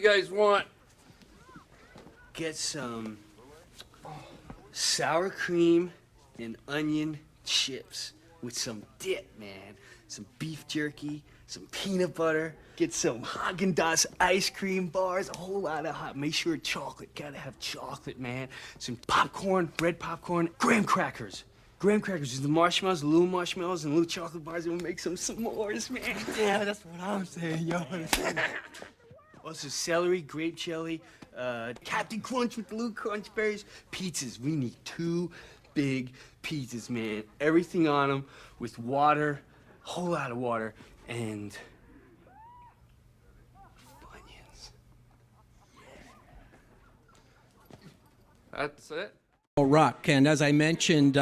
you guys want? Get some sour cream and onion chips with some dip, man. Some beef jerky, some peanut butter. Get some Haagen-Dazs ice cream bars, a whole lot of hot. Make sure chocolate, gotta have chocolate, man. Some popcorn, red popcorn, graham crackers. Graham crackers is the marshmallows, the little marshmallows, and little chocolate bars, and we'll make some s'mores, man. Yeah, that's what I'm saying, yo. Also, celery, grape jelly, Captain Crunch with the little crunch berries. Pizzas, we need 2 big pizzas, man. Everything on them with water, a whole lot of water, and Funyuns. That's it? Ruck. And as I mentioned,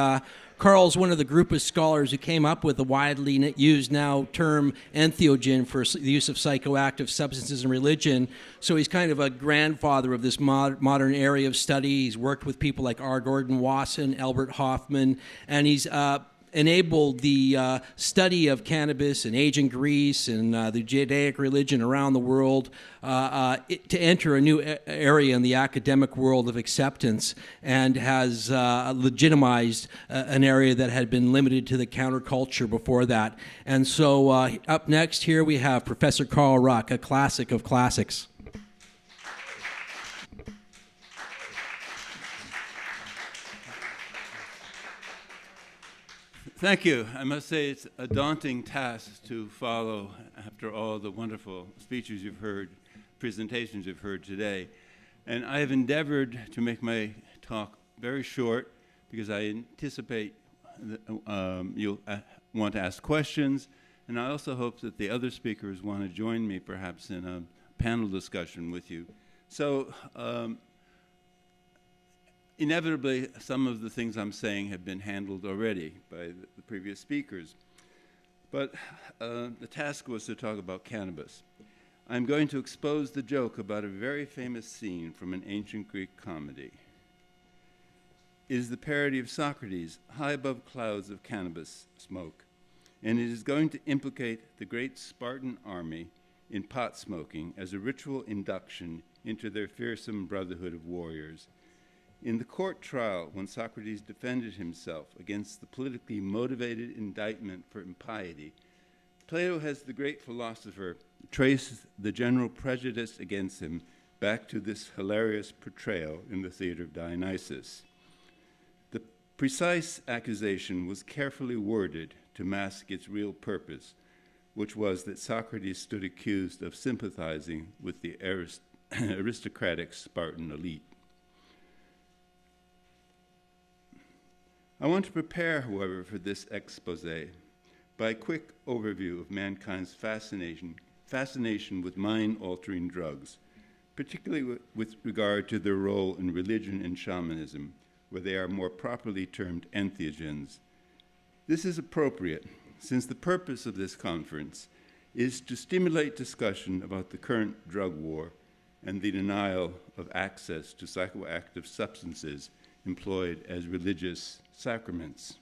Carl's one of the group of scholars who came up with the widely used now term entheogen for the use of psychoactive substances in religion. So he's kind of a grandfather of this modern area of study. He's worked with people like R. Gordon Wasson, Albert Hoffman, and he's enabled the study of cannabis in ancient Greece and the Judaic religion around the world to enter a new area in the academic world of acceptance, and has legitimized an area that had been limited to the counterculture before that. And so up next here we have Professor Carl Ruck, a classic of classics. Thank you. I must say it's a daunting task to follow after all the wonderful speeches you've heard, presentations you've heard today. And I have endeavored to make my talk very short because I anticipate that, you'll want to ask questions, and I also hope that the other speakers want to join me perhaps in a panel discussion with you. So inevitably, some of the things I'm saying have been handled already by the previous speakers. But the task was to talk about cannabis. I'm going to expose the joke about a very famous scene from an ancient Greek comedy. It is the parody of Socrates, high above clouds of cannabis smoke, and it is going to implicate the great Spartan army in pot smoking as a ritual induction into their fearsome brotherhood of warriors. In the court trial, when Socrates defended himself against the politically motivated indictment for impiety, Plato has the great philosopher trace the general prejudice against him back to this hilarious portrayal in the theater of Dionysus. The precise accusation was carefully worded to mask its real purpose, which was that Socrates stood accused of sympathizing with the aristocratic Spartan elite. I want to prepare, however, for this expose by a quick overview of mankind's fascination with mind-altering drugs, particularly with regard to their role in religion and shamanism, where they are more properly termed entheogens. This is appropriate, since the purpose of this conference is to stimulate discussion about the current drug war and the denial of access to psychoactive substances employed as religious sacraments.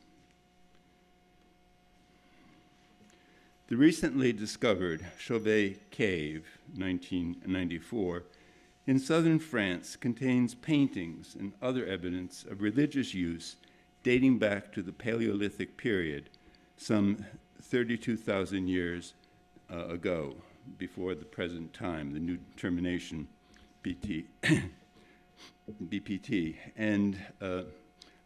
The recently discovered Chauvet Cave, 1994, in southern France contains paintings and other evidence of religious use dating back to the Paleolithic period, some 32,000 years ago, before the present time, the new termination BPT, and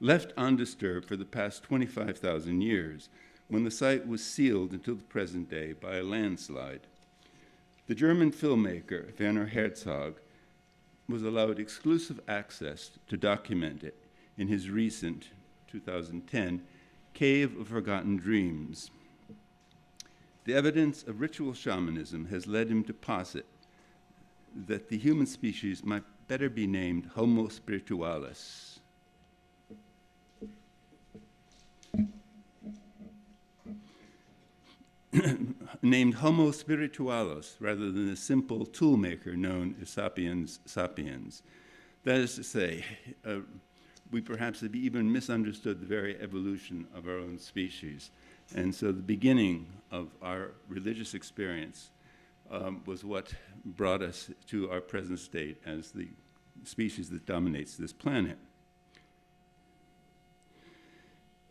left undisturbed for the past 25,000 years, when the site was sealed until the present day by a landslide. The German filmmaker Werner Herzog was allowed exclusive access to document it in his recent 2010 Cave of Forgotten Dreams. The evidence of ritual shamanism has led him to posit that the human species might better be named Homo spiritualis. Named Homo spiritualis rather than the simple toolmaker known as sapiens sapiens. That is to say, we perhaps have even misunderstood the very evolution of our own species. And so the beginning of our religious experience was what brought us to our present state as the species that dominates this planet.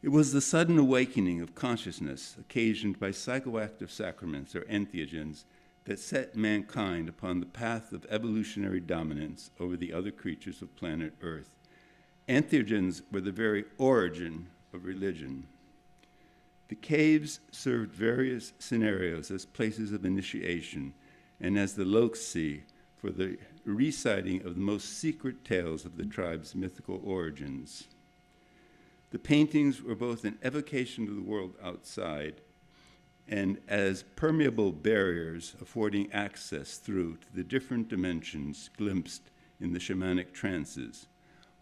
It was the sudden awakening of consciousness occasioned by psychoactive sacraments or entheogens that set mankind upon the path of evolutionary dominance over the other creatures of planet Earth. Entheogens were the very origin of religion. The caves served various scenarios as places of initiation and as the loci for the reciting of the most secret tales of the tribe's mythical origins. The paintings were both an evocation of the world outside and as permeable barriers affording access through to the different dimensions glimpsed in the shamanic trances,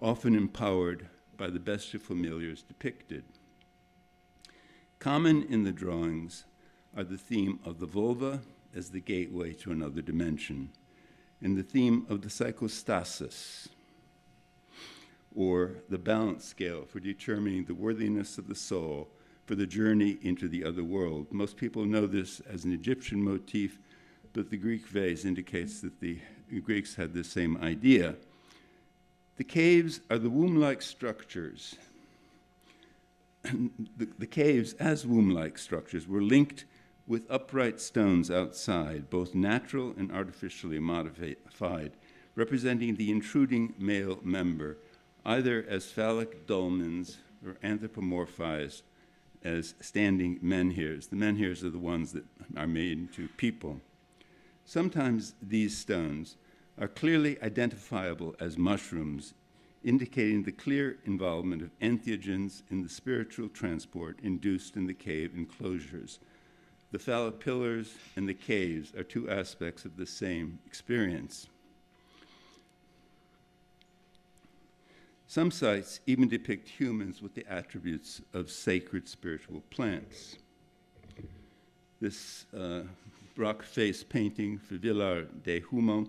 often empowered by the bestial familiars depicted. Common in the drawings are the theme of the vulva as the gateway to another dimension, and the theme of the psychostasis, or the balance scale for determining the worthiness of the soul for the journey into the other world. Most people know this as an Egyptian motif, but the Greek vase indicates that the Greeks had the same idea. The caves are the womb-like structures. The caves, as womb-like structures, were linked with upright stones outside, both natural and artificially modified, representing the intruding male member, either as phallic dolmens or anthropomorphized as standing menhirs. The menhirs are the ones that are made into people. Sometimes these stones are clearly identifiable as mushrooms, indicating the clear involvement of entheogens in the spiritual transport induced in the cave enclosures. The phallic pillars and the caves are two aspects of the same experience. Some sites even depict humans with the attributes of sacred spiritual plants. This rock face painting, Villar de Humo,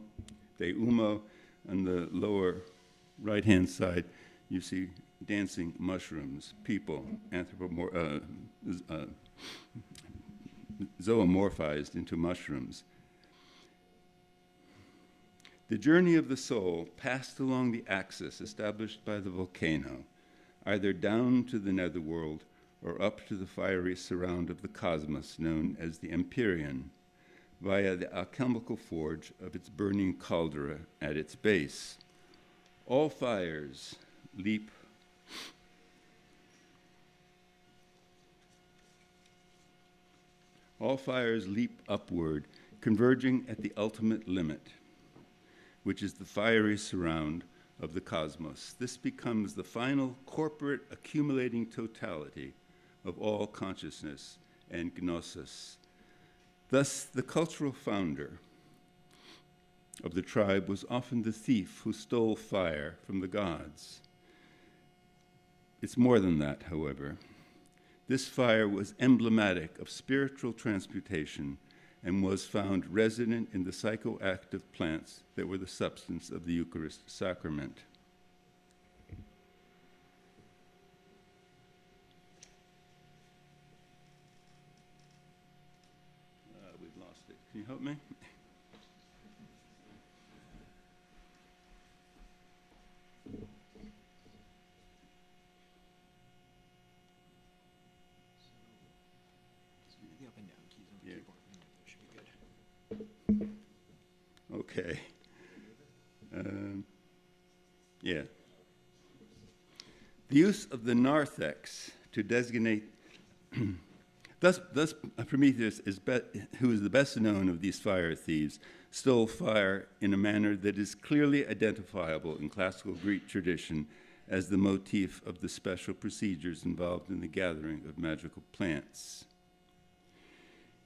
on the lower right-hand side, you see dancing mushrooms, people, zoomorphized into mushrooms. The journey of the soul passed along the axis established by the volcano, either down to the netherworld or up to the fiery surround of the cosmos known as the Empyrean, via the alchemical forge of its burning caldera at its base. All fires leap upward, converging at the ultimate limit, which is the fiery surround of the cosmos. This becomes the final corporate accumulating totality of all consciousness and gnosis. Thus, the cultural founder of the tribe was often the thief who stole fire from the gods. It's more than that, however. This fire was emblematic of spiritual transmutation and was found resident in the psychoactive plants that were the substance of the Eucharist sacrament. We've lost it. Can you help me? Okay. Yeah. The use of the narthex to designate, thus Prometheus, who is the best known of these fire thieves, stole fire in a manner that is clearly identifiable in classical Greek tradition as the motif of the special procedures involved in the gathering of magical plants.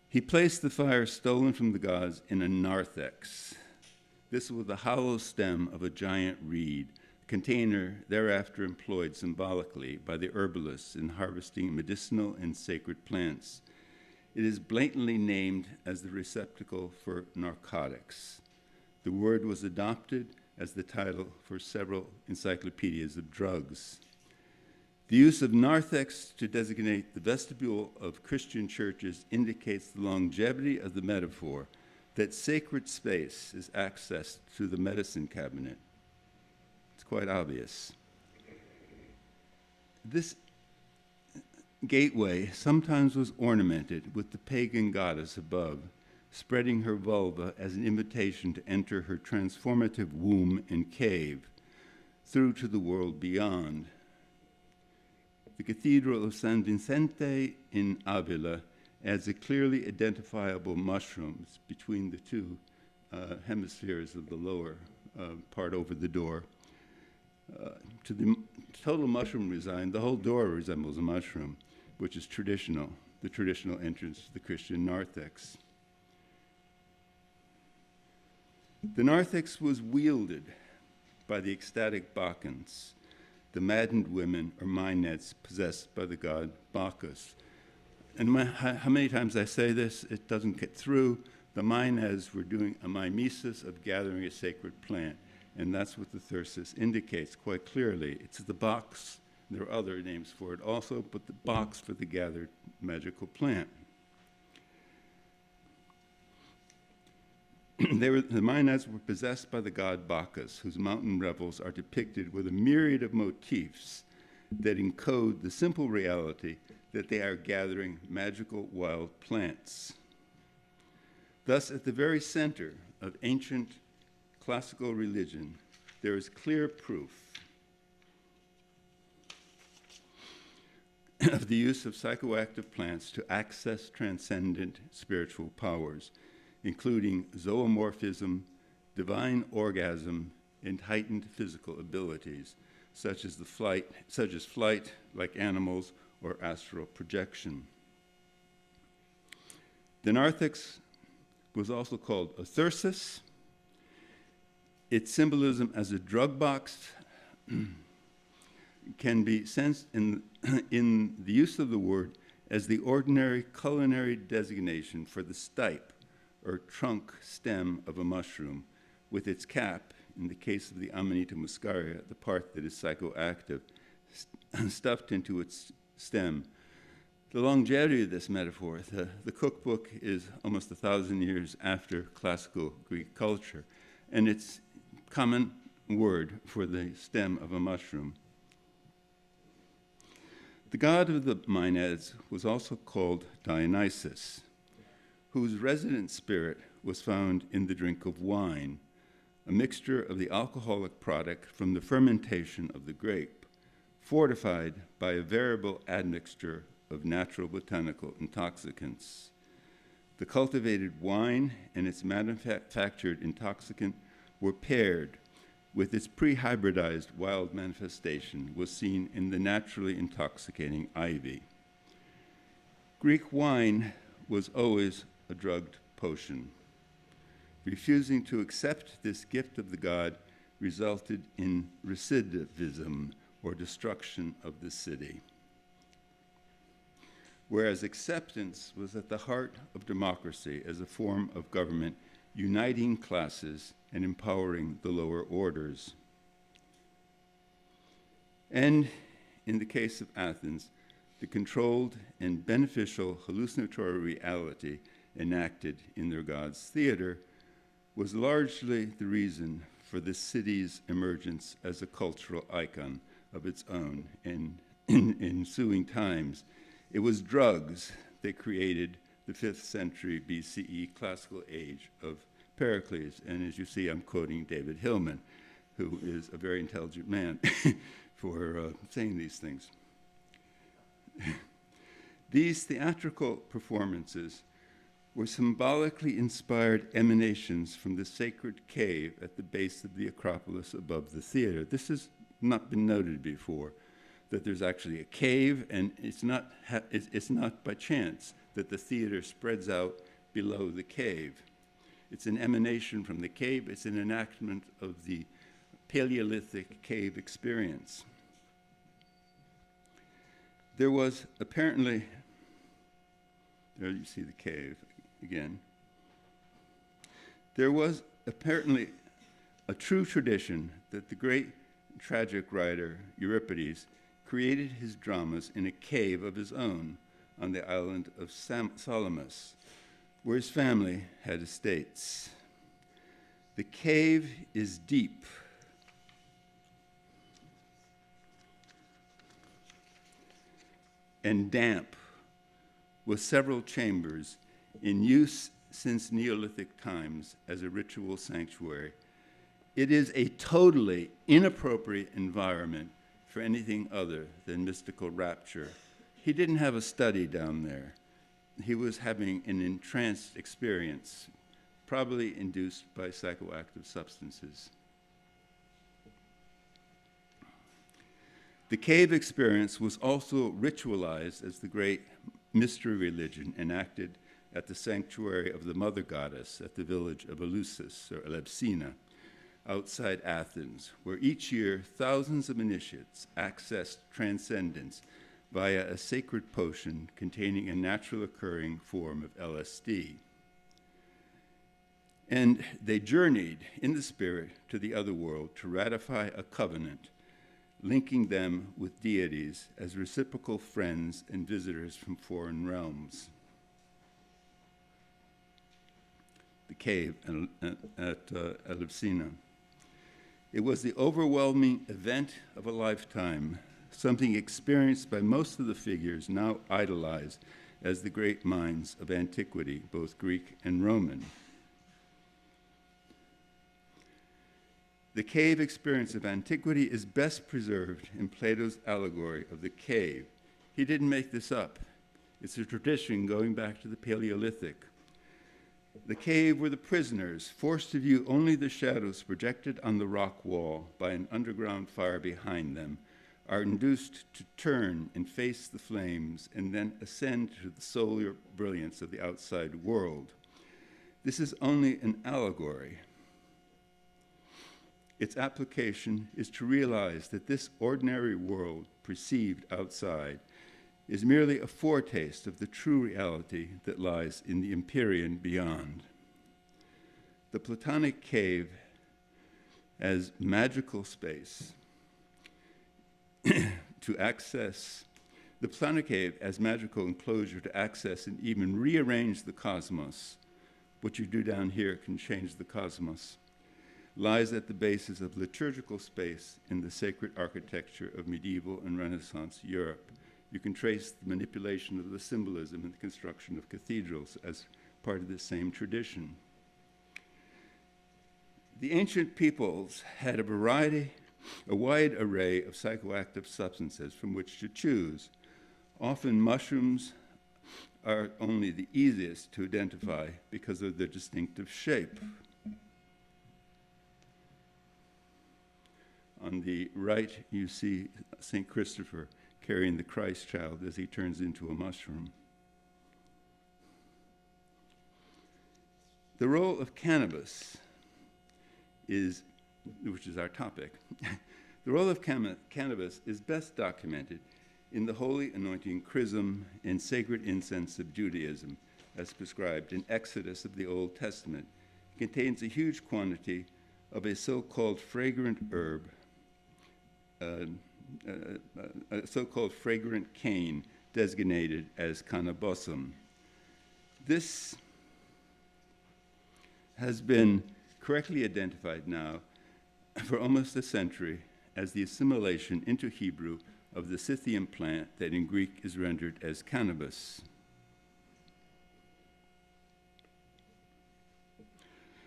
He placed the fire stolen from the gods in a narthex. This was the hollow stem of a giant reed, a container thereafter employed symbolically by the herbalists in harvesting medicinal and sacred plants. It is blatantly named as the receptacle for narcotics. The word was adopted as the title for several encyclopedias of drugs. The use of narthex to designate the vestibule of Christian churches indicates the longevity of the metaphor that sacred space is accessed through the medicine cabinet. It's quite obvious. This gateway sometimes was ornamented with the pagan goddess above, spreading her vulva as an invitation to enter her transformative womb and cave, through to the world beyond. The Cathedral of San Vicente in Avila adds a clearly identifiable mushrooms between the two hemispheres of the lower part over the door. To the total mushroom design, the whole door resembles a mushroom, which is traditional, the traditional entrance to the Christian narthex. The narthex was wielded by the ecstatic Bacchants, the maddened women or maenads possessed by the god Bacchus. And how many times I say this, it doesn't get through. The maenads were doing a mimesis of gathering a sacred plant, and that's what the thyrsus indicates quite clearly. It's the box. There are other names for it also, but the box for the gathered magical plant. The maenads were possessed by the god Bacchus, whose mountain revels are depicted with a myriad of motifs that encode the simple reality that they are gathering magical wild plants. Thus, at the very center of ancient classical religion, there is clear proof of the use of psychoactive plants to access transcendent spiritual powers, including zoomorphism, divine orgasm, and heightened physical abilities, such as flight, like animals, or astral projection. The narthex was also called a thyrsus. Its symbolism as a drug box can be sensed in the use of the word as the ordinary culinary designation for the stipe, or trunk stem of a mushroom, with its cap, in the case of the Amanita muscaria, the part that is psychoactive, stuffed into its stem. The longevity of this metaphor, the cookbook is almost 1,000 years after classical Greek culture, and it's a common word for the stem of a mushroom. The god of the maenads was also called Dionysus, whose resident spirit was found in the drink of wine, a mixture of the alcoholic product from the fermentation of the grape, fortified by a variable admixture of natural botanical intoxicants. The cultivated wine and its manufactured intoxicant were paired with its pre-hybridized wild manifestation was seen in the naturally intoxicating ivy. Greek wine was always a drugged potion. Refusing to accept this gift of the god resulted in recidivism, or destruction of the city. Whereas acceptance was at the heart of democracy as a form of government, uniting classes and empowering the lower orders. And in the case of Athens, the controlled and beneficial hallucinatory reality enacted in their god's theater was largely the reason for the city's emergence as a cultural icon of its own. And in ensuing times, it was drugs that created the 5th century BCE classical age of Pericles. And as you see, I'm quoting David Hillman, who is a very intelligent man for saying these things. These theatrical performances were symbolically inspired emanations from the sacred cave at the base of the Acropolis above the theater. This has not been noted before, that there's actually a cave, and it's not by chance that the theater spreads out below the cave. It's an emanation from the cave. It's an enactment of the Paleolithic cave experience. There was apparently, there you see the cave again. There was apparently a true tradition that the great tragic writer Euripides created his dramas in a cave of his own on the island of Salamis. where his family had estates. The cave is deep. And damp, with several chambers in use since Neolithic times as a ritual sanctuary. It is a totally inappropriate environment for anything other than mystical rapture. He didn't have a study down there. He was having an entranced experience, probably induced by psychoactive substances. The cave experience was also ritualized as the great mystery religion enacted at the sanctuary of the mother goddess at the village of Eleusis, or Elefsina, outside Athens, where each year thousands of initiates accessed transcendence via a sacred potion containing a natural occurring form of LSD. And they journeyed in the spirit to the other world to ratify a covenant, linking them with deities as reciprocal friends and visitors from foreign realms. The cave at Elefsina. It was the overwhelming event of a lifetime, something experienced by most of the figures now idolized as the great minds of antiquity, both Greek and Roman. The cave experience of antiquity is best preserved in Plato's allegory of the cave. He didn't make this up. It's a tradition going back to the Paleolithic. The cave were the prisoners, forced to view only the shadows projected on the rock wall by an underground fire behind them, are induced to turn and face the flames and then ascend to the solar brilliance of the outside world. This is only an allegory. Its application is to realize that this ordinary world perceived outside is merely a foretaste of the true reality that lies in the empyrean beyond. The Platonic cave as magical space to access, the Platonic cave as magical enclosure to access and even rearrange the cosmos. What you do down here can change the cosmos. Lies at the basis of liturgical space in the sacred architecture of medieval and Renaissance Europe. You can trace the manipulation of the symbolism in the construction of cathedrals as part of this same tradition. The ancient peoples had a wide array of psychoactive substances from which to choose. Often mushrooms are only the easiest to identify because of their distinctive shape. On the right, you see St. Christopher carrying the Christ child as he turns into a mushroom. The role of cannabis which is our topic, the role of cannabis is best documented in the holy anointing chrism and sacred incense of Judaism, as prescribed in Exodus of the Old Testament. It contains a huge quantity of a so-called fragrant herb, a so-called fragrant cane designated as cannabosum. This has been correctly identified now for almost a century as the assimilation into Hebrew of the Scythian plant that in Greek is rendered as cannabis.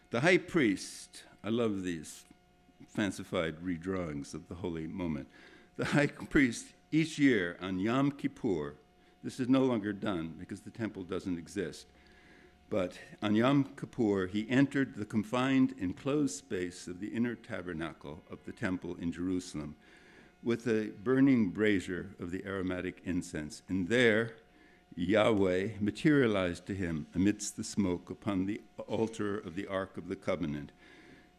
The high priest, I love these fancified redrawings of the holy moment. The high priest each year on Yom Kippur, this is no longer done because the temple doesn't exist, but on Yom Kippur, he entered the confined enclosed space of the inner tabernacle of the temple in Jerusalem with a burning brazier of the aromatic incense. And there, Yahweh materialized to him amidst the smoke upon the altar of the Ark of the Covenant.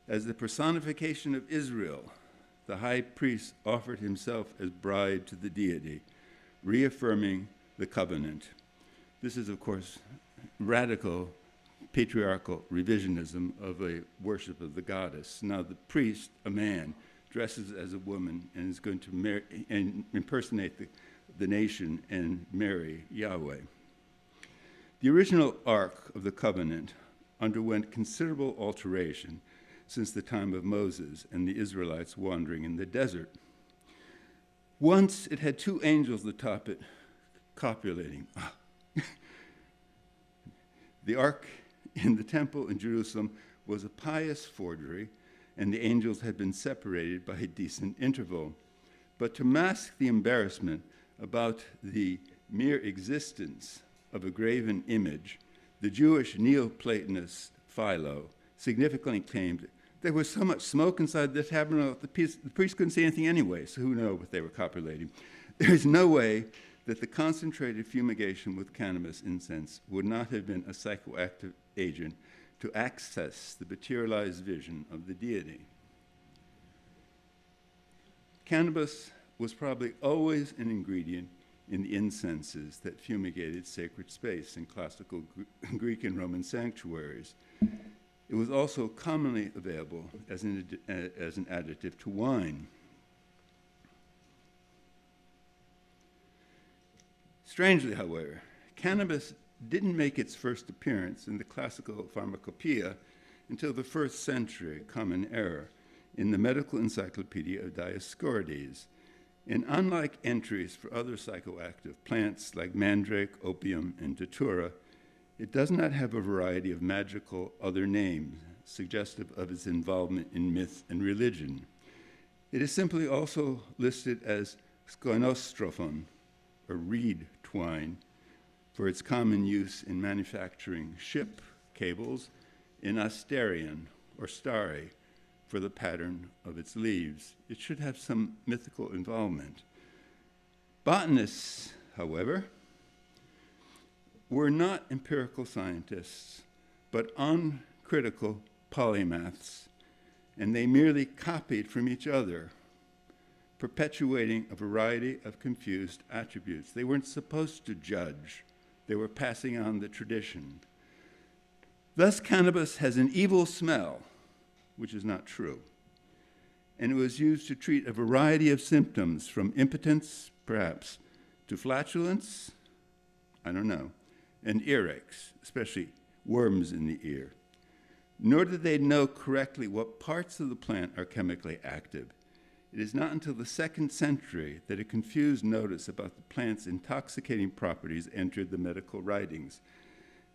As the personification of Israel, the high priest offered himself as bride to the deity, reaffirming the covenant. This is, of course, radical patriarchal revisionism of a worship of the goddess. Now the priest, a man, dresses as a woman and is going to impersonate the nation and marry Yahweh. The original Ark of the Covenant underwent considerable alteration since the time of Moses and the Israelites wandering in the desert. Once it had 2 angels atop it copulating. The Ark in the temple in Jerusalem was a pious forgery, and the angels had been separated by a decent interval. But to mask the embarrassment about the mere existence of a graven image, the Jewish Neoplatonist Philo significantly claimed there was so much smoke inside the tabernacle the priest couldn't see anything anyway, so who knows what they were copulating. There is no way that the concentrated fumigation with cannabis incense would not have been a psychoactive agent to access the materialized vision of the deity. Cannabis was probably always an ingredient in the incenses that fumigated sacred space in classical Greek and Roman sanctuaries. It was also commonly available as an additive to wine. Strangely, however, cannabis didn't make its first appearance in the classical pharmacopoeia until the 1st century Common Era in the Medical Encyclopedia of Dioscorides. And unlike entries for other psychoactive plants like mandrake, opium, and datura, it does not have a variety of magical other names suggestive of its involvement in myth and religion. It is simply also listed as skoinostraphon, or reed twine, for its common use in manufacturing ship cables, in asterion, or starry, for the pattern of its leaves. It should have some mythical involvement. Botanists, however, were not empirical scientists, but uncritical polymaths, and they merely copied from each other, perpetuating a variety of confused attributes. They weren't supposed to judge. They were passing on the tradition. Thus, cannabis has an evil smell, which is not true. And it was used to treat a variety of symptoms, from impotence, perhaps, to flatulence, I don't know, and earaches, especially worms in the ear. Nor did they know correctly what parts of the plant are chemically active. It is not until the 2nd century that a confused notice about the plant's intoxicating properties entered the medical writings.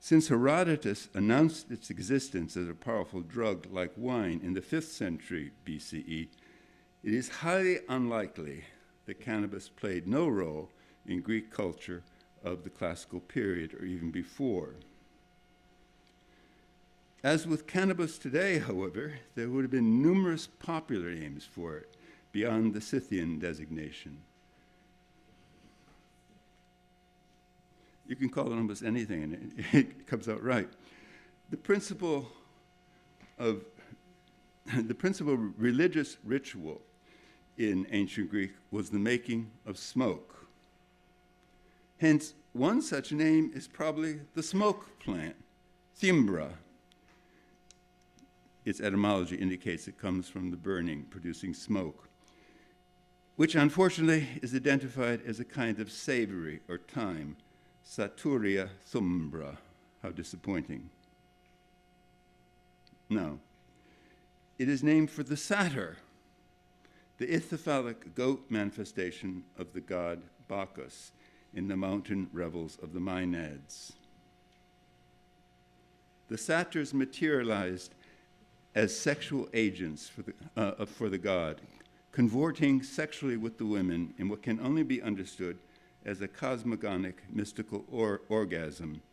Since Herodotus announced its existence as a powerful drug like wine in the 5th century BCE, it is highly unlikely that cannabis played no role in Greek culture of the classical period or even before. As with cannabis today, however, there would have been numerous popular names for it beyond the Scythian designation. You can call it almost anything, and it comes out right. The principal religious ritual in ancient Greek was the making of smoke. Hence, one such name is probably the smoke plant, thimbra. Its etymology indicates it comes from the burning, producing smoke, which unfortunately is identified as a kind of savory or thyme, Saturia thumbra. How disappointing. No. It is named for the satyr, the ithyphallic goat manifestation of the god Bacchus in the mountain revels of the Maenads. The satyrs materialized as sexual agents for the god, convorting sexually with the women in what can only be understood as a cosmogonic mystical orgasm,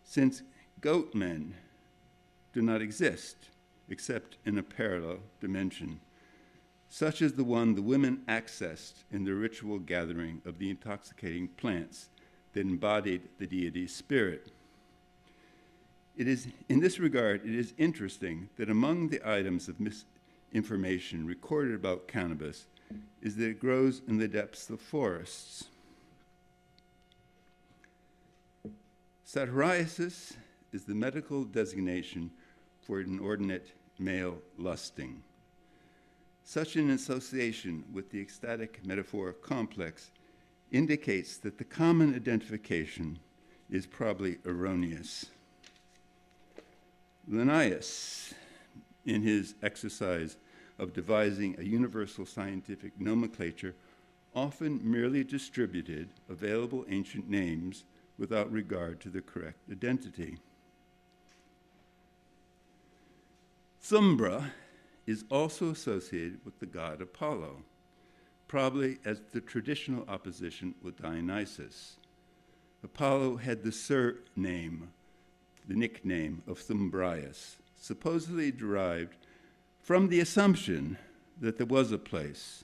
since goat men do not exist except in a parallel dimension, such as the one the women accessed in the ritual gathering of the intoxicating plants that embodied the deity's spirit. It is, in this regard, it is interesting that among the items of misinformation recorded about cannabis is that it grows in the depths of forests. Satyriasis is the medical designation for inordinate male lusting. Such an association with the ecstatic metaphor complex indicates that the common identification is probably erroneous. Linnaeus, in his exercise of devising a universal scientific nomenclature, often merely distributed available ancient names without regard to the correct identity. Thumbra is also associated with the god Apollo, probably as the traditional opposition with Dionysus. Apollo had the surname, the nickname of Thumbrius, supposedly derived from the assumption that there was a place,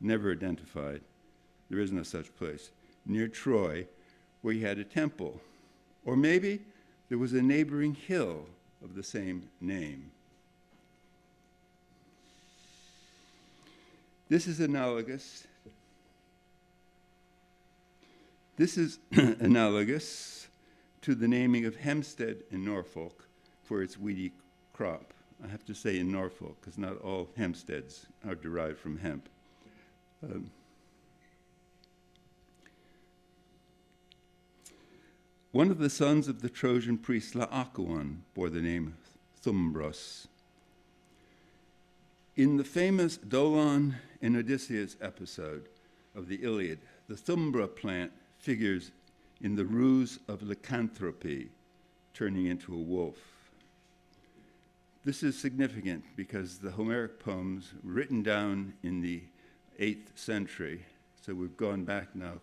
never identified, there is no such place, near Troy, where he had a temple. Or maybe there was a neighboring hill of the same name. This is analogous to the naming of Hempstead in Norfolk for its weedy crop. I have to say in Norfolk, because not all Hempsteads are derived from hemp. One of the sons of the Trojan priest Laocoon bore the name Thumbros. In the famous Dolon and Odysseus episode of the Iliad, the Thumbra plant figures in the ruse of lycanthropy, turning into a wolf. This is significant because the Homeric poems written down in the 8th century, so we've gone back now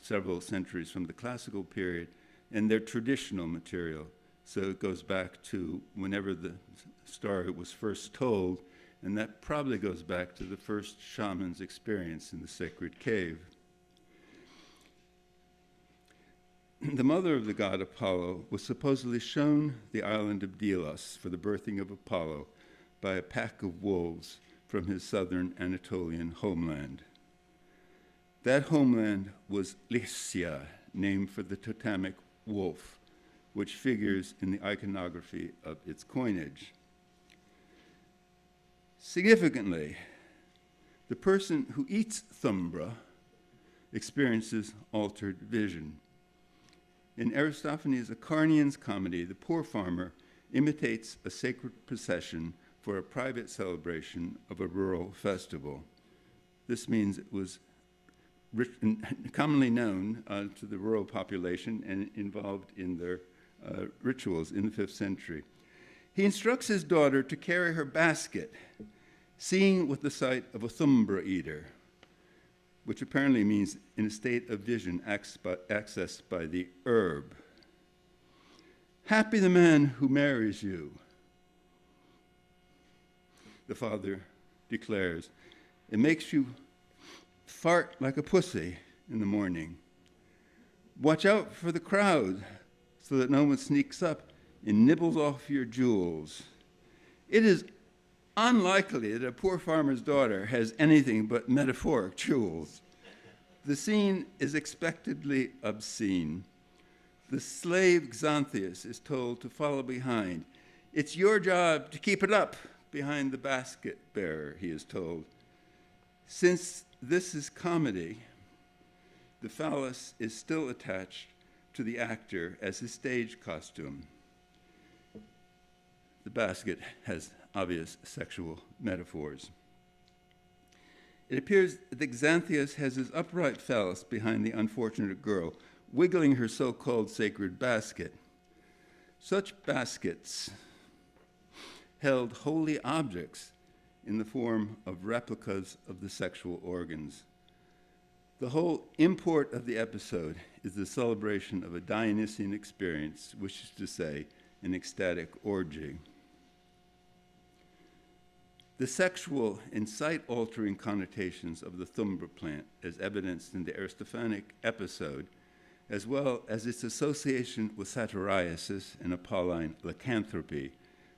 several centuries from the classical period, and they're traditional material. So it goes back to whenever the story was first told, and that probably goes back to the first shaman's experience in the sacred cave. The mother of the god Apollo was supposedly shown the island of Delos for the birthing of Apollo by a pack of wolves from his southern Anatolian homeland. That homeland was Lycia, named for the totemic wolf, which figures in the iconography of its coinage. Significantly, the person who eats Thumbra experiences altered vision. In Aristophanes' Acharnians comedy, the poor farmer imitates a sacred procession for a private celebration of a rural festival. This means it was commonly known to the rural population and involved in their rituals in the 5th century. He instructs his daughter to carry her basket, seeing with the sight of a Thumbra eater, which apparently means in a state of vision accessed by the herb. Happy the man who marries you, the father declares. It makes you fart like a pussy in the morning. Watch out for the crowd so that no one sneaks up and nibbles off your jewels. It is unlikely that a poor farmer's daughter has anything but metaphoric jewels. The scene is expectedly obscene. The slave Xanthias is told to follow behind. It's your job to keep it up behind the basket bearer, he is told. Since this is comedy, the phallus is still attached to the actor as his stage costume. The basket has obvious sexual metaphors. It appears that Xanthias has his upright phallus behind the unfortunate girl, wiggling her so-called sacred basket. Such baskets held holy objects in the form of replicas of the sexual organs. The whole import of the episode is the celebration of a Dionysian experience, which is to say, an ecstatic orgy. The sexual and sight-altering connotations of the Thumbra plant, as evidenced in the Aristophanic episode, as well as its association with satyriasis and Apolline lycanthropy,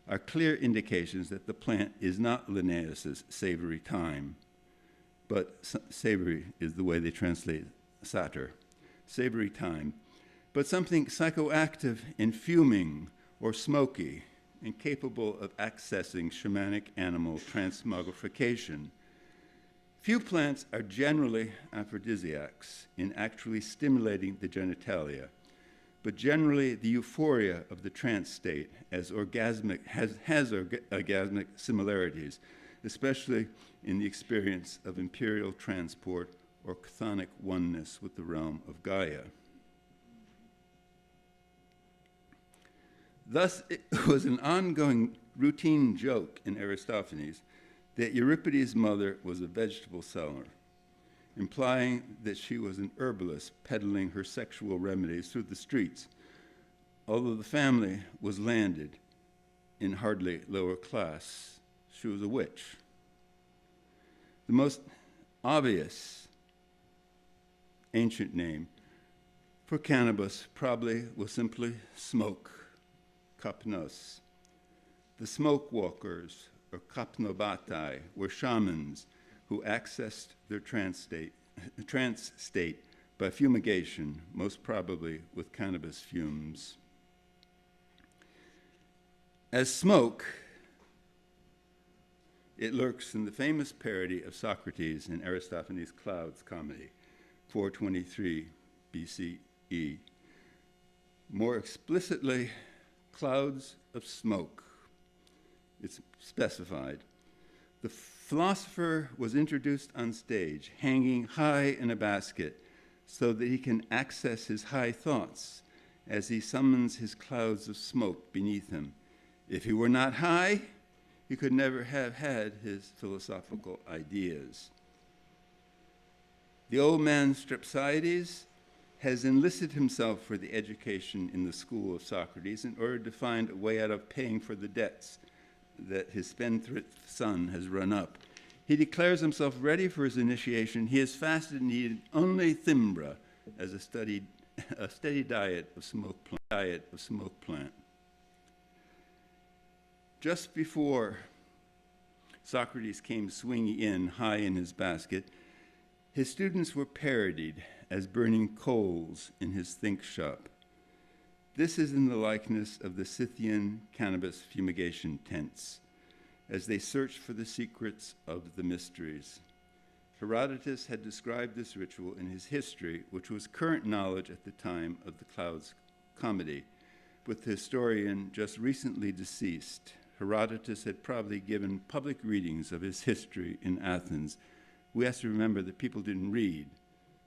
are clear indications that the plant is not Linnaeus's savory thyme, but savory is the way they translate satyr, savory thyme, but something psychoactive and fuming or smoky, and capable of accessing shamanic animal transmogrification. Few plants are generally aphrodisiacs in actually stimulating the genitalia, but generally the euphoria of the trance state has orgasmic similarities, especially in the experience of imperial transport or chthonic oneness with the realm of Gaia. Thus, it was an ongoing routine joke in Aristophanes that Euripides' mother was a vegetable seller, implying that she was an herbalist peddling her sexual remedies through the streets, although the family was landed in hardly lower class. She was a witch. The most obvious ancient name for cannabis probably was simply smoke, kapnos. The smoke walkers, or kapnobatai, were shamans who accessed their trance state by fumigation, most probably with cannabis fumes. As smoke, it lurks in the famous parody of Socrates in Aristophanes' Clouds comedy, 423 BCE. More explicitly, clouds of smoke. It's specified. The philosopher was introduced on stage, hanging high in a basket, so that he can access his high thoughts as he summons his clouds of smoke beneath him. If he were not high, he could never have had his philosophical ideas. The old man Strepsiades has enlisted himself for the education in the school of Socrates in order to find a way out of paying for the debts that his spendthrift son has run up. He declares himself ready for his initiation. He has fasted and eaten only thimbra as a steady diet of smoke plant. Just before Socrates came swinging in high in his basket, his students were parodied as burning coals in his think shop. This is in the likeness of the Scythian cannabis fumigation tents, as they searched for the secrets of the mysteries. Herodotus had described this ritual in his history, which was current knowledge at the time of the Clouds comedy. With the historian just recently deceased, Herodotus had probably given public readings of his history in Athens. We have to remember that people didn't read.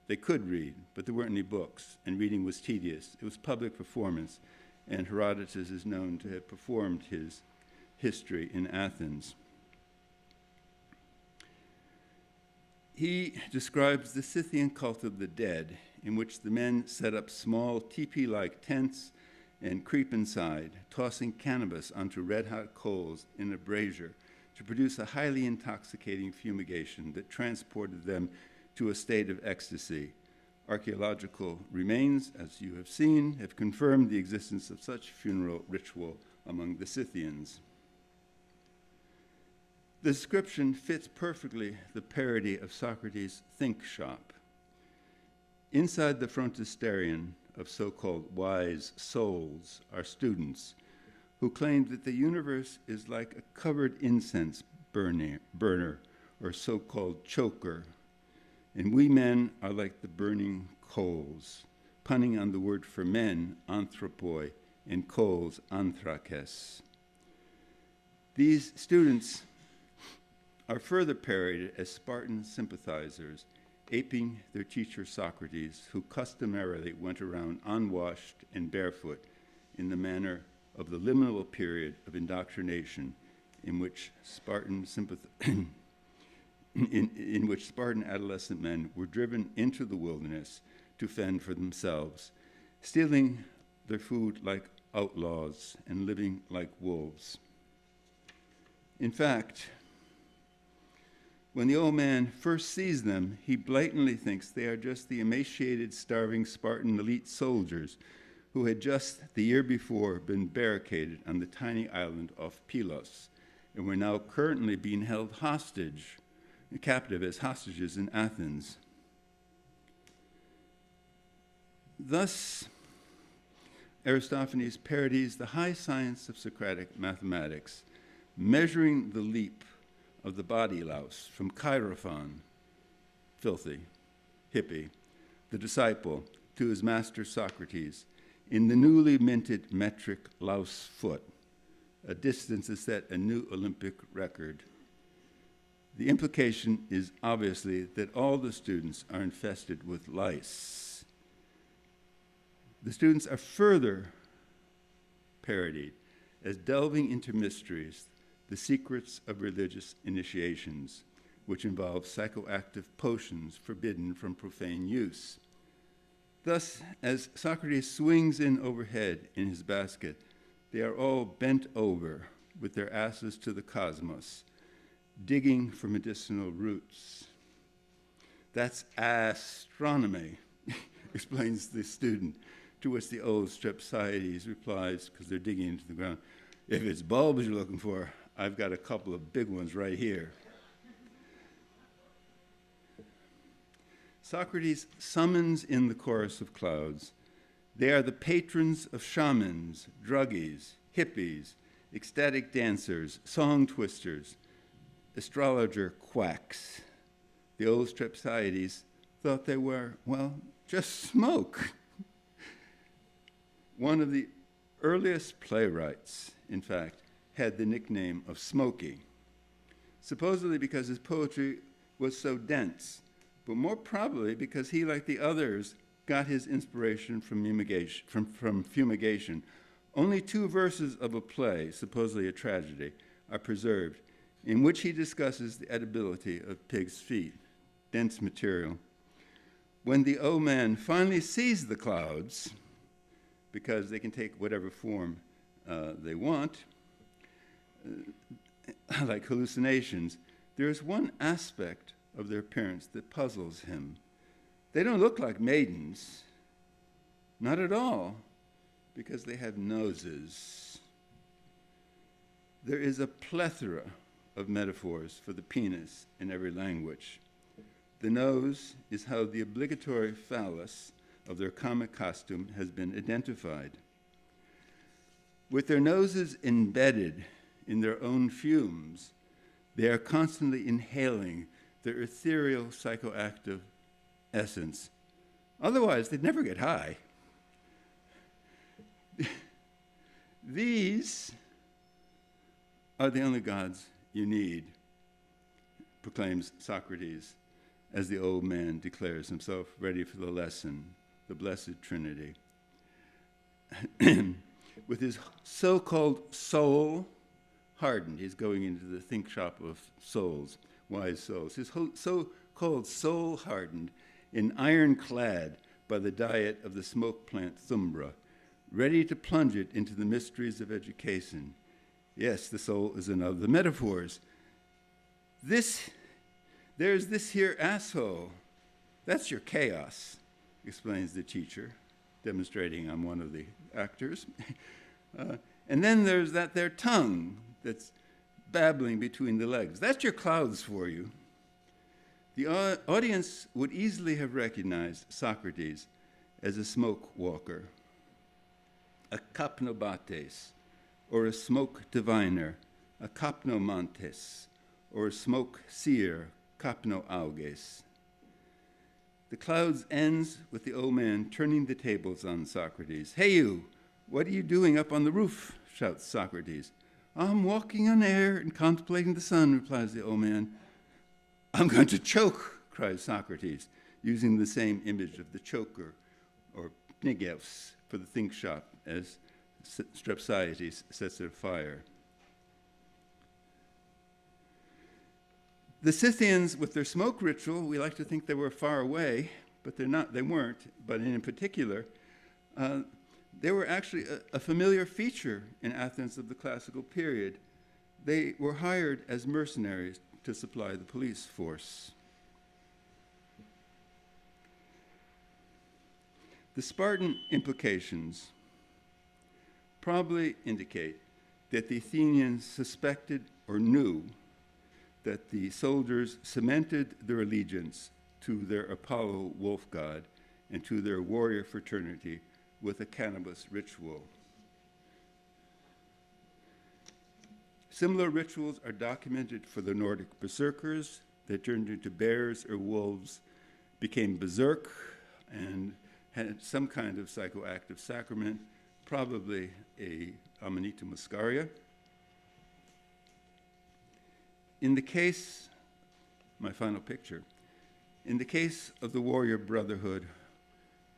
They could read, but there weren't any books, and reading was tedious. It was public performance, and Herodotus is known to have performed his history in Athens. He describes the Scythian cult of the dead, in which the men set up small teepee-like tents and creep inside, tossing cannabis onto red-hot coals in a brazier to produce a highly intoxicating fumigation that transported them to a state of ecstasy. Archaeological remains, as you have seen, have confirmed the existence of such funeral ritual among the Scythians. The description fits perfectly the parody of Socrates' think shop. Inside the frontisterion of so-called wise souls are students who claim that the universe is like a covered incense burner or so-called choker, and we men are like the burning coals, punning on the word for men, anthropoi, and coals, anthrakes. These students are further parodied as Spartan sympathizers, aping their teacher Socrates, who customarily went around unwashed and barefoot in the manner of the liminal period of indoctrination in which Spartan adolescent men were driven into the wilderness to fend for themselves, stealing their food like outlaws and living like wolves. In fact, when the old man first sees them, he blatantly thinks they are just the emaciated, starving Spartan elite soldiers who had just the year before been barricaded on the tiny island of Pylos and were now currently being held captive as hostages in Athens. Thus, Aristophanes parodies the high science of Socratic mathematics, measuring the leap of the body louse from Chaerephon, filthy, hippie, the disciple, to his master Socrates, in the newly minted metric louse foot. A distance has set a new Olympic record. The implication is obviously that all the students are infested with lice. The students are further parodied as delving into mysteries, the secrets of religious initiations, which involve psychoactive potions forbidden from profane use. Thus, as Socrates swings in overhead in his basket, they are all bent over with their asses to the cosmos, digging for medicinal roots. That's astronomy, explains the student, to which the old Strepsiades replies, because they're digging into the ground, if it's bulbs you're looking for, I've got a couple of big ones right here. Socrates summons in the chorus of clouds. They are the patrons of shamans, druggies, hippies, ecstatic dancers, song twisters, astrologer quacks. The old Strepsiades thought they were, well, just smoke. One of the earliest playwrights, in fact, had the nickname of Smokey, supposedly because his poetry was so dense, but more probably because he, like the others, got his inspiration from fumigation. Only 2 verses of a play, supposedly a tragedy, are preserved, in which he discusses the edibility of pig's feet, dense material. When the old man finally sees the clouds, because they can take whatever form they want, like hallucinations, there is one aspect of their appearance that puzzles him. They don't look like maidens, not at all, because they have noses. There is a plethora of metaphors for the penis in every language. The nose is how the obligatory phallus of their comic costume has been identified. With their noses embedded in their own fumes, they are constantly inhaling their ethereal psychoactive essence. Otherwise, they'd never get high. These are the only gods you need, proclaims Socrates, as the old man declares himself ready for the lesson, the Blessed Trinity. With his so-called soul hardened, he's going into the think shop of souls, wise souls. His so-called soul hardened and ironclad by the diet of the smoke plant thumbra, ready to plunge it into the mysteries of education. Yes, the soul is another of the metaphors. There's this here asshole. That's your chaos, explains the teacher, demonstrating on one of the actors. And then there's that their tongue that's babbling between the legs. That's your clouds for you. The audience would easily have recognized Socrates as a smoke walker, a kapnobates, or a smoke diviner, a kapnomantes, or a smoke seer, kapnoauges. The clouds ends with the old man turning the tables on Socrates. Hey you, what are you doing up on the roof? Shouts Socrates. I'm walking on air and contemplating the sun, replies the old man. I'm going to choke, cries Socrates, using the same image of the choker, or pnigevs, for the think shop, as Strepsiades sets it afire. The Scythians, with their smoke ritual, we like to think they were far away, but they're not. They weren't. But in particular, they were actually a familiar feature in Athens of the classical period. They were hired as mercenaries to supply the police force. The Spartan implications probably indicate that the Athenians suspected or knew that the soldiers cemented their allegiance to their Apollo wolf god and to their warrior fraternity with a cannabis ritual. Similar rituals are documented for the Nordic berserkers that turned into bears or wolves, became berserk, and had some kind of psychoactive sacrament, probably a Amanita muscaria. In the case, my final picture, in the case of the warrior brotherhood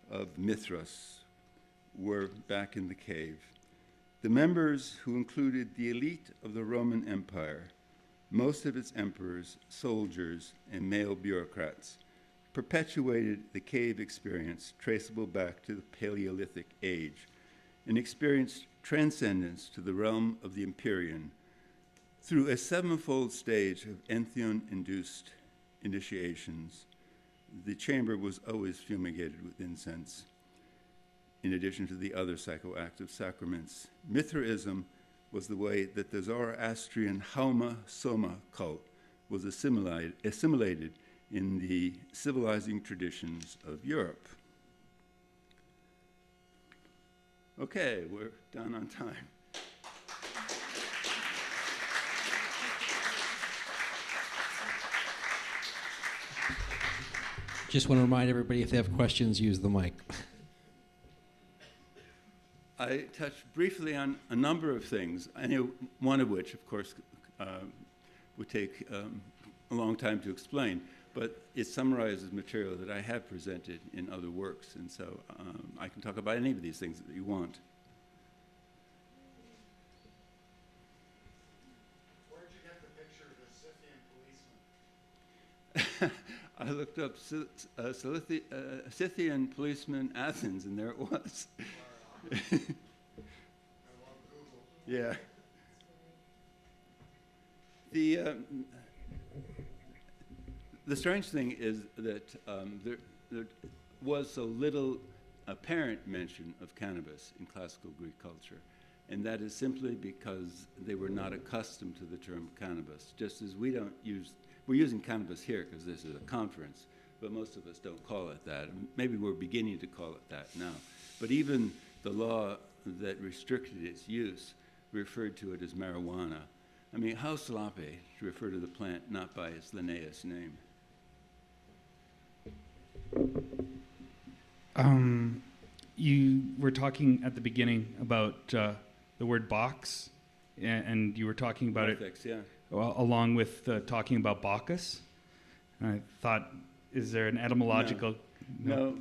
of Mithras were back in the cave. The members, who included the elite of the Roman Empire, most of its emperors, soldiers, and male bureaucrats, perpetuated the cave experience traceable back to the Paleolithic age, and experienced transcendence to the realm of the Empyrean through a sevenfold stage of entheon-induced initiations. The chamber was always fumigated with incense, in addition to the other psychoactive sacraments. Mithraism was the way that the Zoroastrian Hauma Soma cult was assimilated in the civilizing traditions of Europe. Okay, we're done on time. Just want to remind everybody, if they have questions, use the mic. I touched briefly on a number of things, one of which, of course, would take a long time to explain, but it summarizes material that I have presented in other works, and so I can talk about any of these things that you want. Where'd you get the picture of the Scythian policeman? I looked up Scythian policeman Athens, and there it was. I love Google. Yeah. The strange thing is that there was so little apparent mention of cannabis in classical Greek culture, and that is simply because they were not accustomed to the term cannabis, just as we're using cannabis here because this is a conference, but most of us don't call it that. Maybe we're beginning to call it that now. But even the law that restricted its use referred to it as marijuana. I mean, how sloppy to refer to the plant not by its Linnaeus name. You were talking at the beginning about the word box, and you were talking about Ethics, yeah. along with talking about Bacchus. And I thought, is there an etymological... No.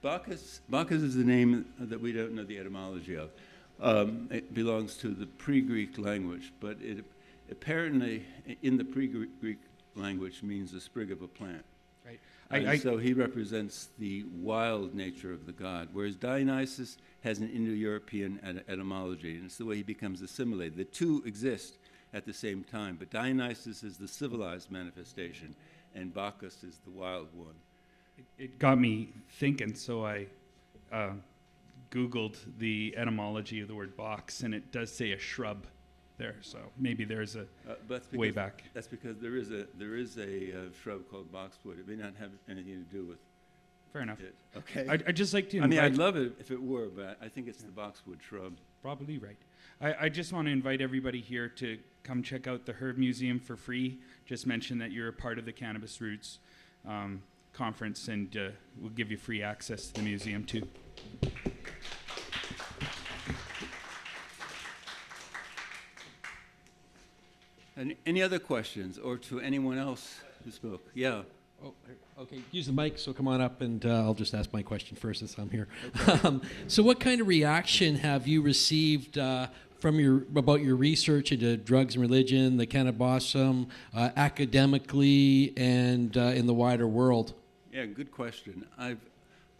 Bacchus is the name that we don't know the etymology of. It belongs to the pre-Greek language, but it apparently, in the pre-Greek language, means a sprig of a plant. Right. So he represents the wild nature of the god, whereas Dionysus has an Indo-European etymology, and it's the way he becomes assimilated. The two exist at the same time, but Dionysus is the civilized manifestation, and Bacchus is the wild one. It got me thinking, so I Googled the etymology of the word box, and it does say a shrub there, so maybe there's a way back. That's because there is a shrub called boxwood. It may not have anything to do with Fair enough. it. Okay. I'd just like to I mean, invite... I'd love it if it were, but I think it's the boxwood shrub. Probably right. I just want to invite everybody here to come check out the Herb Museum for free. Just mention that you're a part of the Cannabis Roots conference, and we'll give you free access to the museum too. Any other questions, or to anyone else who spoke? Yeah. Oh, okay. Use the mic, so come on up, and I'll just ask my question first since I'm here. Okay. So what kind of reaction have you received about your research into drugs and religion, the cannabisum, academically, and in the wider world? Yeah, good question. I've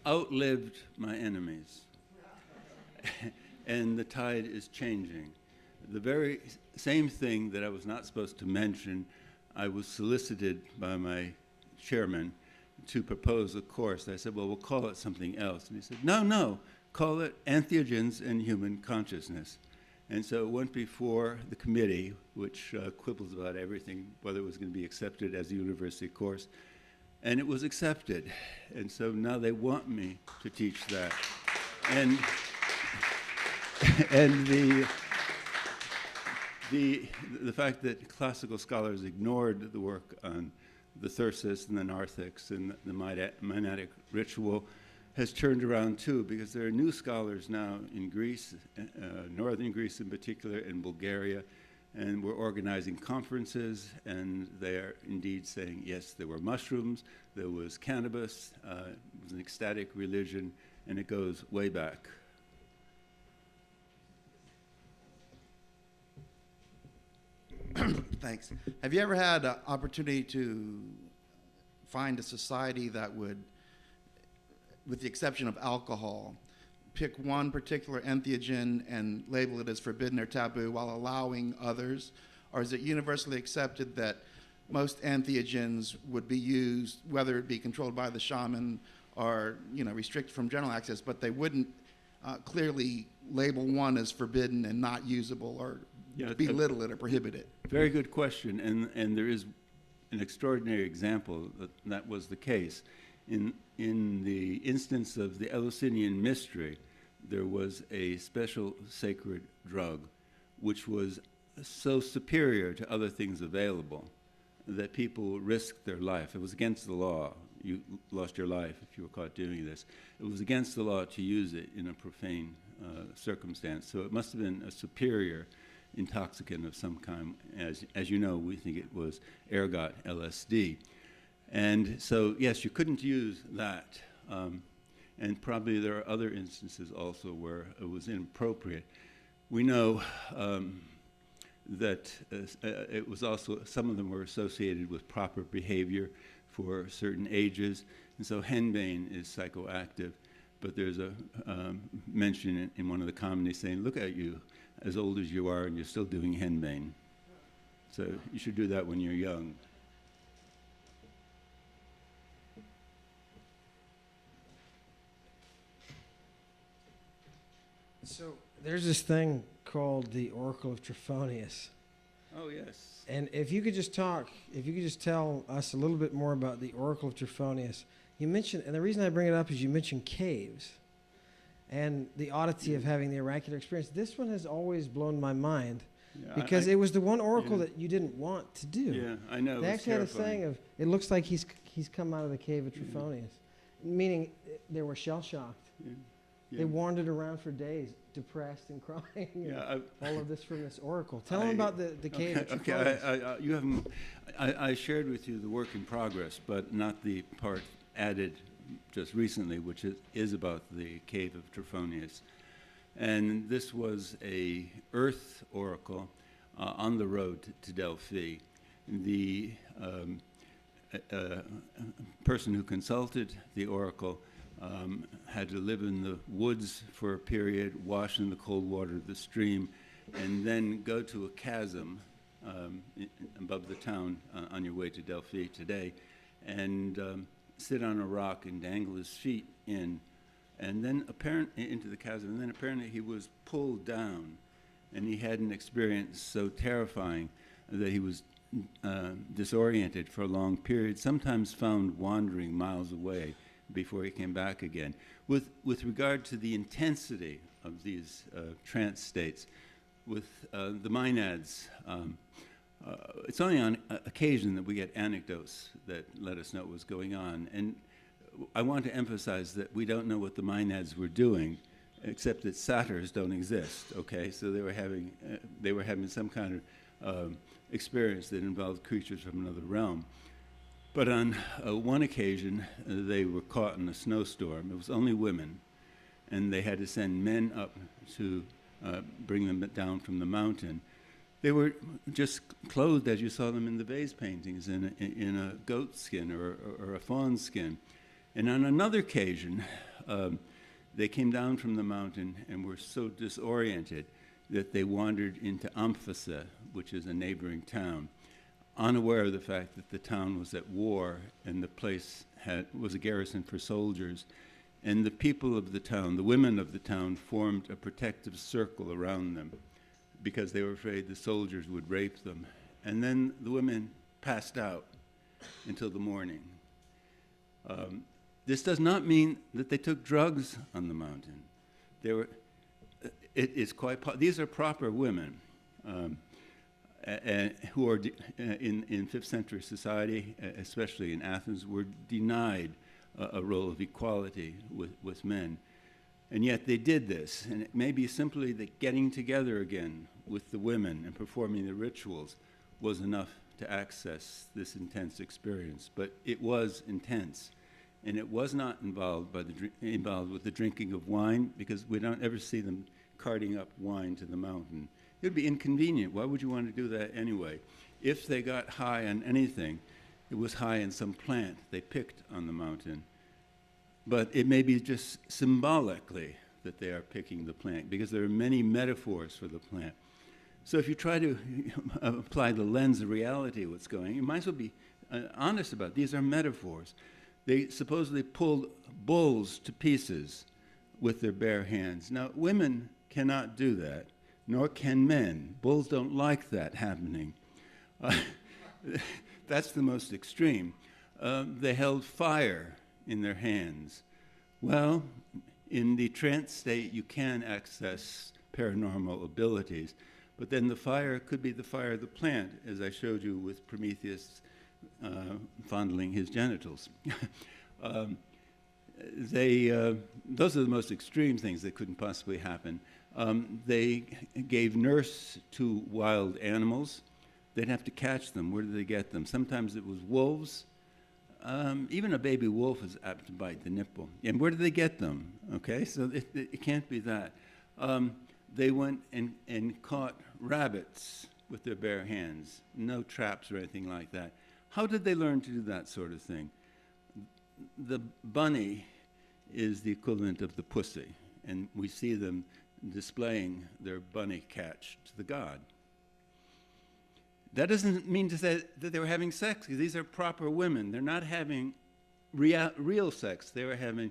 outlived my enemies, and the tide is changing. The very same thing that I was not supposed to mention, I was solicited by my chairman to propose a course. I said, well, we'll call it something else. And he said, no, call it Entheogens and Human Consciousness. And so it went before the committee, which quibbles about everything, whether it was going to be accepted as a university course. And it was accepted. And so now they want me to teach that. And the fact that classical scholars ignored the work on the thyrsus and the narthex and the monadic ritual has turned around too, because there are new scholars now in Greece, northern Greece in particular, and Bulgaria, and we're organizing conferences, and they are indeed saying, yes, there were mushrooms, there was cannabis, it was an ecstatic religion, and it goes way back. Thanks. Have you ever had an opportunity to find a society that would, with the exception of alcohol, pick one particular entheogen and label it as forbidden or taboo while allowing others? Or is it universally accepted that most entheogens would be used, whether it be controlled by the shaman or restricted from general access, but they wouldn't clearly label one as forbidden and not usable, or belittle it or prohibit it? Very good question, and there is an extraordinary example that was the case. In the instance of the Eleusinian mystery, there was a special sacred drug which was so superior to other things available that people risked their life. It was against the law. You lost your life if you were caught doing this. It was against the law to use it in a profane circumstance. So it must have been a superior intoxicant of some kind. As you know, we think it was ergot, LSD. And so, yes, you couldn't use that. And probably there are other instances also where it was inappropriate. We know that it was also, some of them were associated with proper behavior for certain ages. And so henbane is psychoactive. But there's a mention in one of the comedies saying, look at you, as old as you are, and you're still doing henbane. So you should do that when you're young. So there's this thing called the Oracle of Trophonius. Oh, yes. And if you could just tell us a little bit more about the Oracle of Trophonius. You mentioned, and the reason I bring it up is you mentioned caves and the oddity of having the oracular experience. This one has always blown my mind because it was the one oracle that you didn't want to do. Yeah, I know. They actually had a saying of, it looks like he's come out of the cave of Trophonius, meaning they were shell-shocked. Yeah. They wandered around for days, depressed and crying. Yeah, all of this from this oracle. Tell them about the cave of Okay, Trophonius. you haven't. I shared with you the work in progress, but not the part added just recently, which is about the cave of Trophonius. And this was a earth oracle on the road to Delphi. The person who consulted the oracle had to live in the woods for a period, wash in the cold water of the stream, and then go to a chasm above the town on your way to Delphi today, and sit on a rock and dangle his feet in, and then into the chasm, and then apparently he was pulled down, and he had an experience so terrifying that he was disoriented for a long period, sometimes found wandering miles away before he came back again. With regard to the intensity of these trance states, with the Maenads, it's only on occasion that we get anecdotes that let us know what was going on. And I want to emphasize that we don't know what the Maenads were doing, except that satyrs don't exist, okay? So they were having some kind of experience that involved creatures from another realm. But on one occasion, they were caught in a snowstorm. It was only women, and they had to send men up to bring them down from the mountain. They were just clothed as you saw them in the vase paintings, in a goat skin or a fawn skin. And on another occasion, they came down from the mountain and were so disoriented that they wandered into Amphissa, which is a neighboring town, unaware of the fact that the town was at war and the place was a garrison for soldiers. And the people of the town, the women of the town, formed a protective circle around them because they were afraid the soldiers would rape them. And then the women passed out until the morning. This does not mean that they took drugs on the mountain. These are proper women who are in 5th century society, especially in Athens, were denied a role of equality with men. And yet they did this, and it may be simply that getting together again with the women and performing the rituals was enough to access this intense experience. But it was intense, and it was not involved with the drinking of wine, because we don't ever see them carting up wine to the mountain. It would be inconvenient. Why would you want to do that anyway? If they got high on anything, it was high in some plant they picked on the mountain. But it may be just symbolically that they are picking the plant, because there are many metaphors for the plant. So if you try to apply the lens of reality of what's going, you might as well be honest about it. These are metaphors. They supposedly pulled bulls to pieces with their bare hands. Now, women cannot do that, nor can men. Bulls don't like that happening. That's the most extreme. They held fire in their hands. Well, in the trance state, you can access paranormal abilities, but then the fire could be the fire of the plant, as I showed you with Prometheus fondling his genitals. Those are the most extreme things that couldn't possibly happen. They gave nurse to wild animals. They'd have to catch them. Where did they get them? Sometimes it was wolves. Even a baby wolf is apt to bite the nipple. And where did they get them? Okay, so it can't be that. They went and caught rabbits with their bare hands. No traps or anything like that. How did they learn to do that sort of thing? The bunny is the equivalent of the pussy, and we see them displaying their bunny catch to the god. That doesn't mean to say that they were having sex, because these are proper women. They're not having real sex. They were having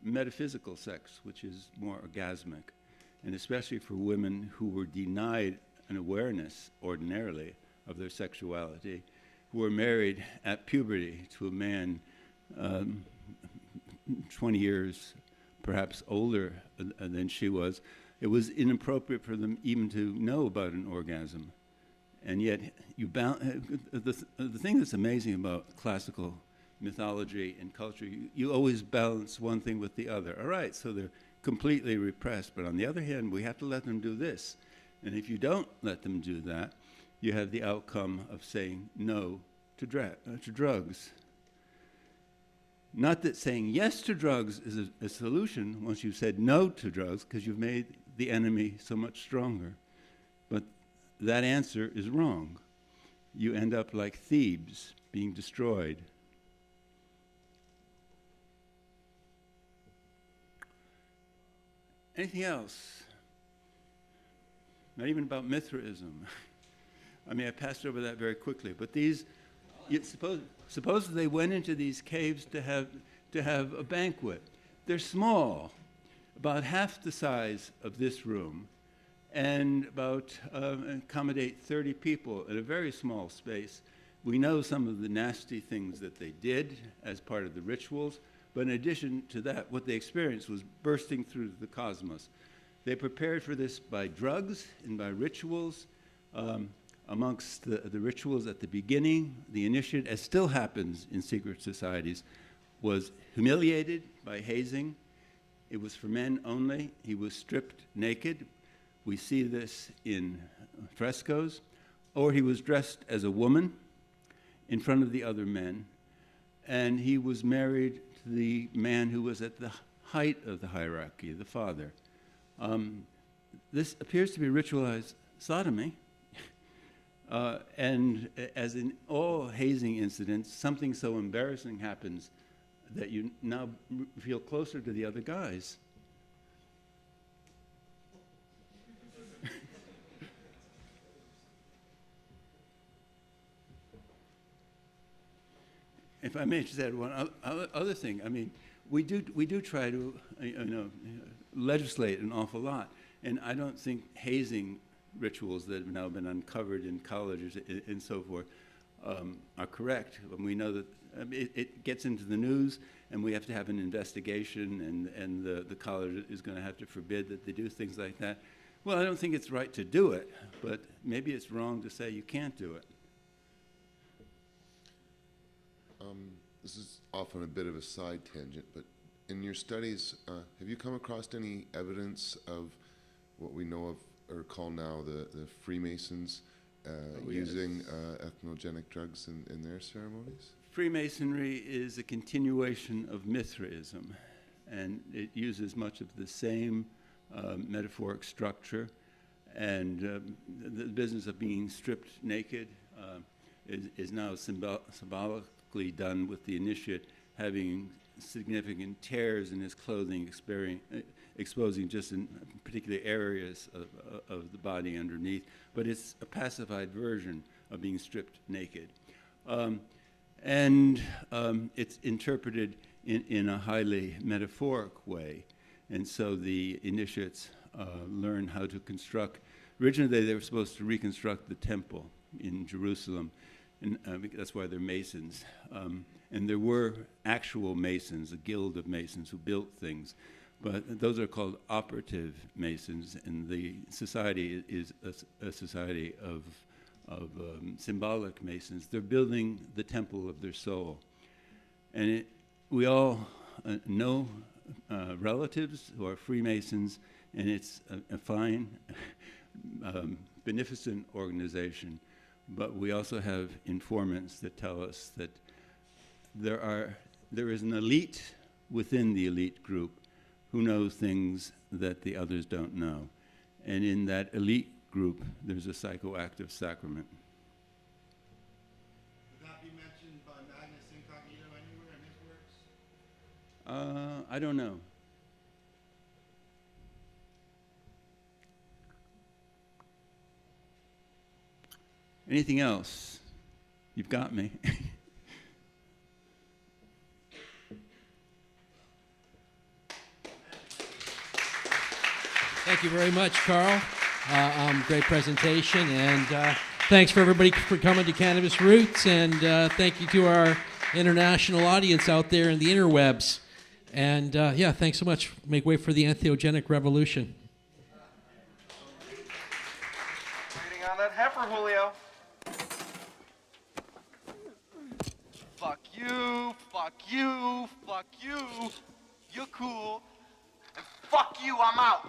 metaphysical sex, which is more orgasmic. And especially for women who were denied an awareness, ordinarily, of their sexuality, who were married at puberty to a man 20 years perhaps older than she was, it was inappropriate for them even to know about an orgasm. And yet, the thing that's amazing about classical mythology and culture, you always balance one thing with the other. All right, so they're completely repressed, but on the other hand, we have to let them do this. And if you don't let them do that, you have the outcome of saying no to drugs. Not that saying yes to drugs is a solution once you've said no to drugs, because you've made the enemy so much stronger. But that answer is wrong. You end up like Thebes, being destroyed. Anything else? Not even about Mithraism. I mean, I passed over that very quickly. But these, suppose they went into these caves to have a banquet. They're small, about half the size of this room, and about accommodate 30 people in a very small space. We know some of the nasty things that they did as part of the rituals, but in addition to that, what they experienced was bursting through the cosmos. They prepared for this by drugs and by rituals. Amongst the rituals at the beginning, the initiate, as still happens in secret societies, was humiliated by hazing. It was for men only. He was stripped naked. We see this in frescoes. Or he was dressed as a woman in front of the other men, and he was married to the man who was at the height of the hierarchy, the father. This appears to be ritualized sodomy. And as in all hazing incidents, something so embarrassing happens that you now feel closer to the other guys. If I may just add one other thing, I mean, we do try to legislate an awful lot, and I don't think hazing rituals that have now been uncovered in colleges and so forth are correct. And we know that it gets into the news, and we have to have an investigation, and the college is going to have to forbid that they do things like that. Well, I don't think it's right to do it, but maybe it's wrong to say you can't do it. this is often a bit of a side tangent, but in your studies, have you come across any evidence of what we know of or call now the Freemasons using ethnogenic drugs in their ceremonies? Freemasonry is a continuation of Mithraism, and it uses much of the same metaphoric structure. And the business of being stripped naked is now symbolically done with the initiate having significant tears in his clothing, exposing just in particular areas of the body underneath. But it's a pacified version of being stripped naked. And it's interpreted in a highly metaphoric way. And so the initiates learn how to construct. Originally, they were supposed to reconstruct the temple in Jerusalem, and that's why they're Masons. And there were actual Masons, a guild of Masons who built things, but those are called operative Masons, and the society is a society of symbolic Masons. They're building the temple of their soul. And we all know relatives who are Freemasons, and it's a fine, beneficent organization. But we also have informants that tell us that there is an elite within the elite group who knows things that the others don't know. And in that elite group, there's a psychoactive sacrament. Would that be mentioned by Magnus Incognito anywhere in his works? I don't know. Anything else? You've got me. Thank you very much, Carl. Great presentation, and thanks for everybody for coming to Cannabis Roots, and thank you to our international audience out there in the interwebs. And yeah, thanks so much. Make way for the entheogenic revolution. Waiting on that heifer, Julio. Fuck you, fuck you, fuck you. You're cool. And fuck you, I'm out.